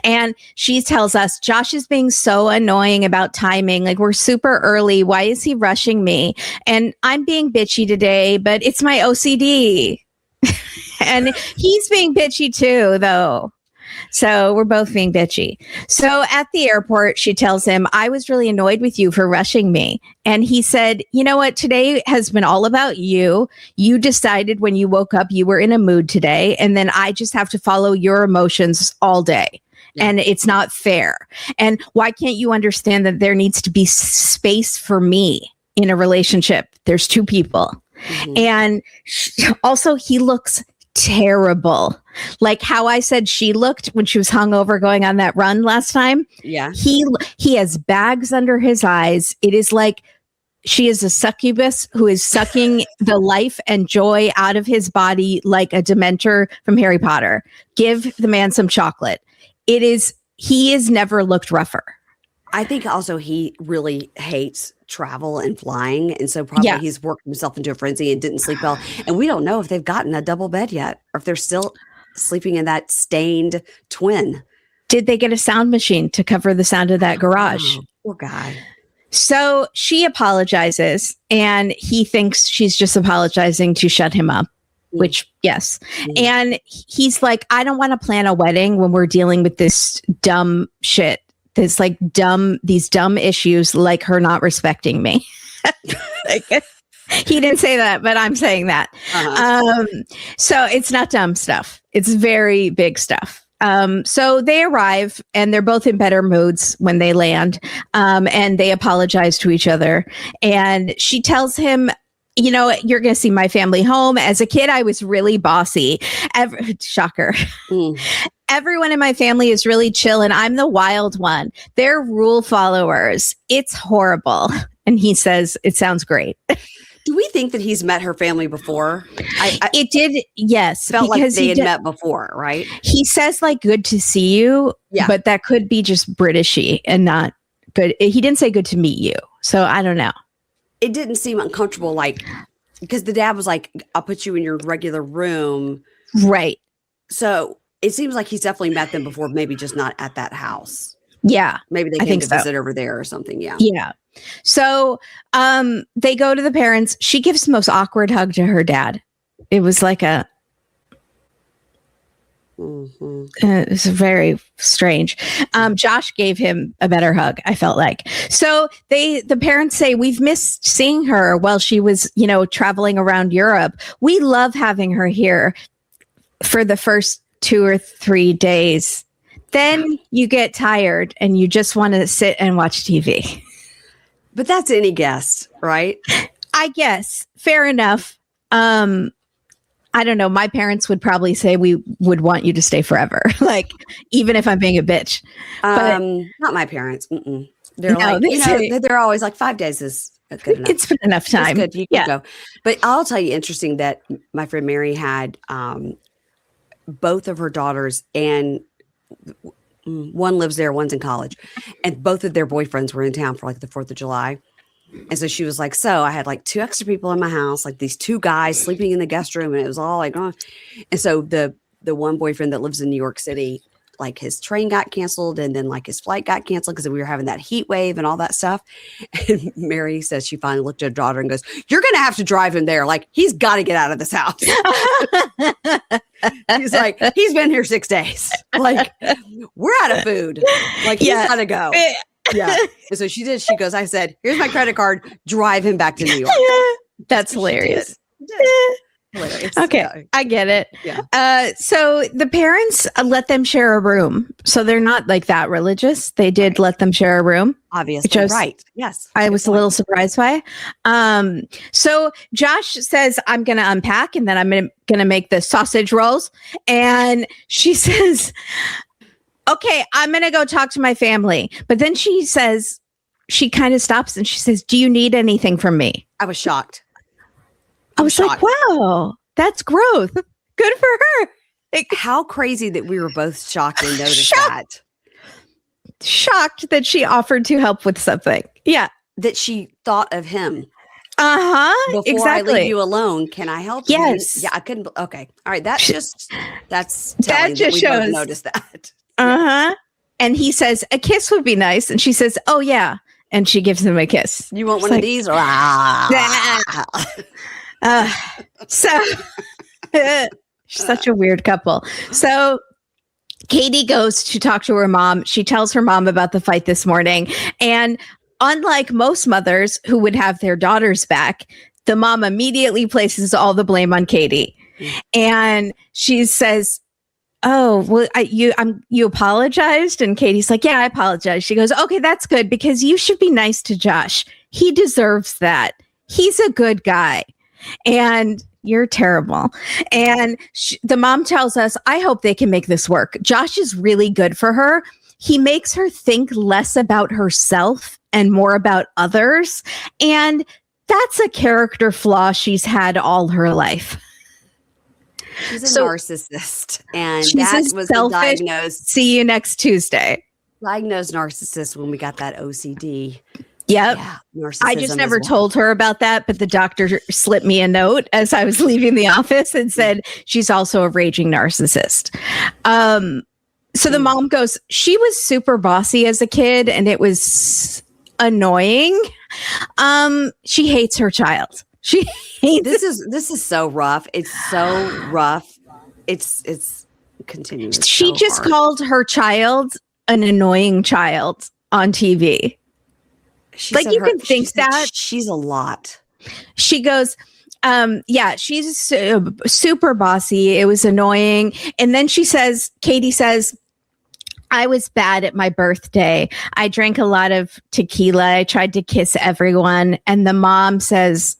And she tells us Josh is being so annoying about timing. Like, we're super early. Why is he rushing me? And I'm being bitchy today, but it's my OCD. And he's being bitchy too, though. So we're both being bitchy. So at the airport, she tells him, I was really annoyed with you for rushing me. And he said, you know what? Today has been all about you. You decided when you woke up, you were in a mood today. And then I just have to follow your emotions all day. Yeah. And it's not fair. And why can't you understand that there needs to be space for me in a relationship? There's two people. Mm-hmm. And also he looks terrible. Like how I said she looked when she was hungover going on that run last time. Yeah. He has bags under his eyes. It is like she is a succubus who is sucking the life and joy out of his body like a Dementor from Harry Potter. Give the man some chocolate. He has never looked rougher. I think also he really hates travel and flying. And so probably he's worked himself into a frenzy and didn't sleep well. And we don't know if they've gotten a double bed yet or if they're still sleeping in that stained twin. Did they get a sound machine to cover the sound of that garage? Oh, poor guy. So she apologizes and he thinks she's just apologizing to shut him up, which yes. And he's like, I don't want to plan a wedding when we're dealing with this dumb shit. This like these dumb issues like her not respecting me. He didn't say that, but I'm saying that. So it's not dumb stuff. It's very big stuff. So they arrive and they're both in better moods when they land. And they apologize to each other. And she tells him, you know, you're going to see my family home. As a kid, I was really bossy. Shocker. Everyone in my family is really chill and I'm the wild one. They're rule followers. It's horrible. And he says, it sounds great. Do we think that he's met her family before? It did, yes. Felt like they had met before, right? He says like, good to see you, but that could be just Britishy and not good. He didn't say good to meet you. So I don't know. It didn't seem uncomfortable, like, because the dad was like, I'll put you in your regular room. Right. So it seems like he's definitely met them before, maybe just not at that house. Yeah. Maybe they came to visit over there or something. Yeah. Yeah. So they go to the parents. She gives the most awkward hug to her dad. It was like it was very strange. Josh gave him a better hug, I felt like. So the parents say, we've missed seeing her while she was, you know, traveling around Europe. We love having her here for the first 2 or 3 days. Then you get tired and you just want to sit and watch TV. But that's any guest, right? I guess. Fair enough. I don't know. My parents would probably say we would want you to stay forever. Like, even if I'm being a bitch. But, not my parents. They're like, they're always like 5 days is good enough. It's been enough time. It's good. You can go. But I'll tell you, interesting that my friend Mary had both of her daughters, and one lives there, one's in college, and both of their boyfriends were in town for like the 4th of July. And so she was like, so I had like 2 extra people in my house, like these 2 guys sleeping in the guest room, and it was all like, oh. And so the one boyfriend that lives in New York City, like his train got canceled and then like his flight got canceled because we were having that heat wave and all that stuff. And Mary says she finally looked at her daughter and goes, you're going to have to drive him there. Like, he's got to get out of this house. He's like, he's been here 6 days. Like, we're out of food. Like, he's got to go. Yeah. And so she did. She goes, I said, here's my credit card. Drive him back to New York. That's hilarious. Hilarious. Okay. Yeah. I get it. Yeah. So the parents let them share a room. So they're not like that religious. They did let them share a room. Obviously. Right. Yes. I was a little surprised by. So Josh says, I'm going to unpack and then I'm going to make the sausage rolls. And she says, okay, I'm going to go talk to my family. But then she says, she kind of stops and she says, do you need anything from me? I was shocked. I was like, wow, that's growth. Good for her. How crazy that we were both shocked and noticed that. Shocked that she offered to help with something. Yeah. That she thought of him. Uh-huh. Before I leave you alone, can I help you? Yes. Yeah, I couldn't. Okay. All right. That's that just shows. Noticed that. Uh-huh. And he says, a kiss would be nice. And she says, oh, yeah. And she gives him a kiss. You want She's one of these? So such a weird couple. So Catie goes to talk to her mom. She tells her mom about the fight this morning. And unlike most mothers who would have their daughters back, the mom immediately places all the blame on Catie. And she says, oh, well, you apologized? And Katie's like, yeah, I apologized. She goes, okay, that's good, because you should be nice to Josh. He deserves that. He's a good guy. And you're terrible. And the mom tells us, I hope they can make this work. Josh is really good for her. He makes her think less about herself and more about others. And that's a character flaw she's had all her life. She's a narcissist. And she's that was the diagnosed. See you next Tuesday. Diagnosed narcissist when we got that OCD. Yep. Yeah, I just never told her about that, but the doctor slipped me a note as I was leaving the office and said she's also a raging narcissist. So the mom goes, she was super bossy as a kid and it was annoying. She hates her child. She hates this is so rough. It's so rough. It's continuous. She so just called her child an annoying child on TV. She like you can think that she's a lot. She goes, she's super bossy. It was annoying. And then Catie says, I was bad at my birthday. I drank a lot of tequila. I tried to kiss everyone. And the mom says,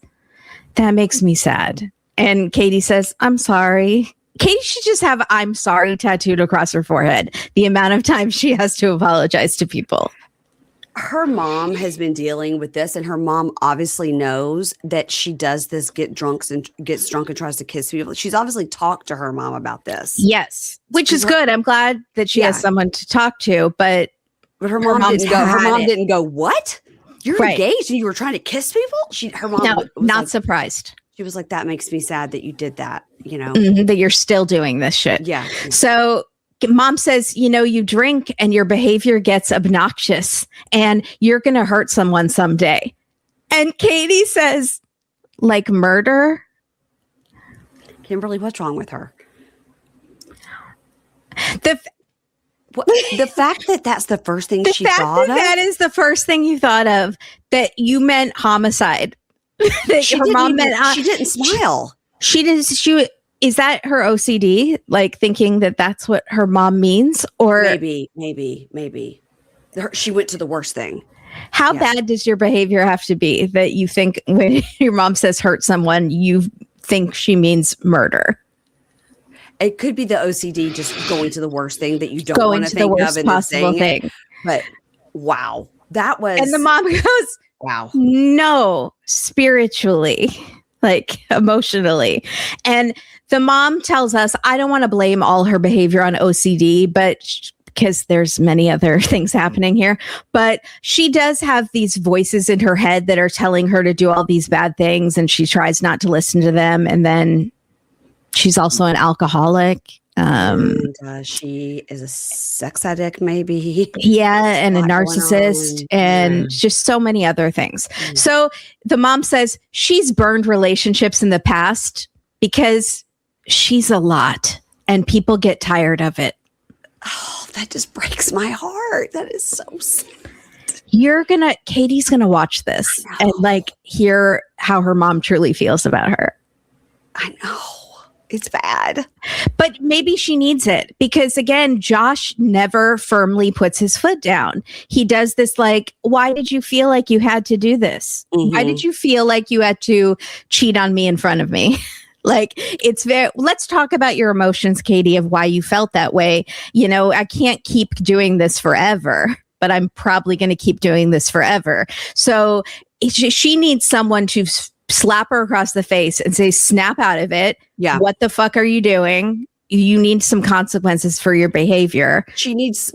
that makes me sad. And Catie says, I'm sorry. Catie should just have I'm sorry tattooed across her forehead. The amount of time she has to apologize to people. Her mom has been dealing with this, and her mom obviously knows that she does this, gets drunk and tries to kiss people. She's obviously talked to her mom about this. Yes, which is good. I'm glad that she has someone to talk to, but her mom didn't go. Her mom didn't go, what? You're engaged and you were trying to kiss people? Her mom was not surprised. She was like, that makes me sad that you did that, that you're still doing this shit. Yeah. So mom says, you drink and your behavior gets obnoxious and you're going to hurt someone someday. And Catie says, like murder? Kimberly, what's wrong with her? The fact that that's the first thing she thought of? That is the first thing you thought of, that you meant homicide. She didn't smile. She didn't. Is that her OCD? Like thinking that that's what her mom means? Or maybe. She went to the worst thing. How bad does your behavior have to be that you think when your mom says hurt someone, you think she means murder? It could be the OCD just going to the worst thing that you don't want to think of. Going to the worst possible thing. But wow, that was. And the mom goes, wow. No, spiritually, like emotionally. And the mom tells us, I don't want to blame all her behavior on OCD, but because there's many other things happening here, but she does have these voices in her head that are telling her to do all these bad things. And she tries not to listen to them. And then she's also an alcoholic. She is a sex addict, maybe. Yeah, and a narcissist, and just so many other things. So the mom says she's burned relationships in the past because she's a lot, and people get tired of it. Oh, that just breaks my heart. That is so sad. Catie's gonna watch this and hear how her mom truly feels about her. I know. It's bad. But maybe she needs it because, again, Josh never firmly puts his foot down. He does this why did you feel like you had to do this? Mm-hmm. Why did you feel like you had to cheat on me in front of me? Let's talk about your emotions, Catie, of why you felt that way. I can't keep doing this forever, but I'm probably going to keep doing this forever. So she needs someone to slap her across the face and say, snap out of it. Yeah. What the fuck are you doing? You need some consequences for your behavior. She needs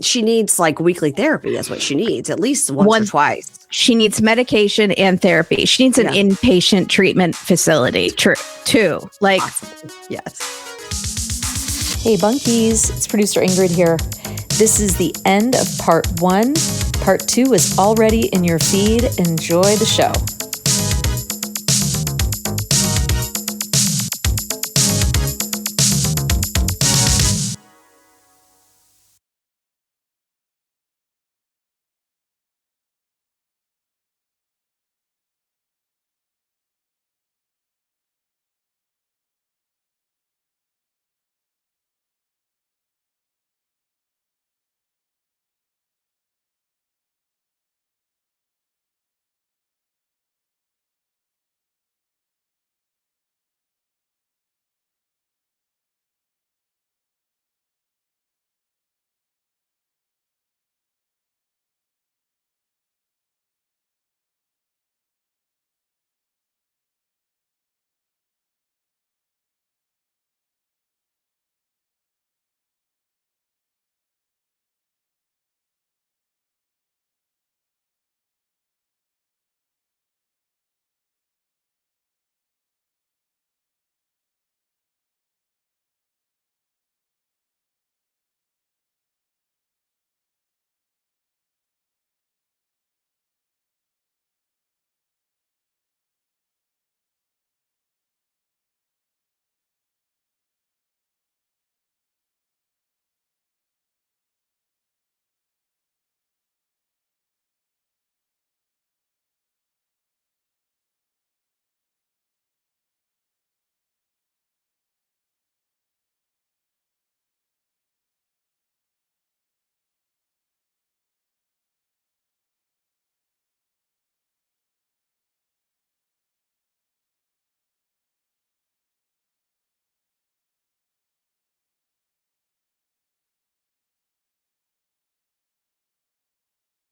weekly therapy. That's what she needs. At least once or twice. She needs medication and therapy. She needs an inpatient treatment facility too. Yes. Hey, Bunkies. It's producer Ingrid here. This is the end of part 1. Part 2 is already in your feed. Enjoy the show.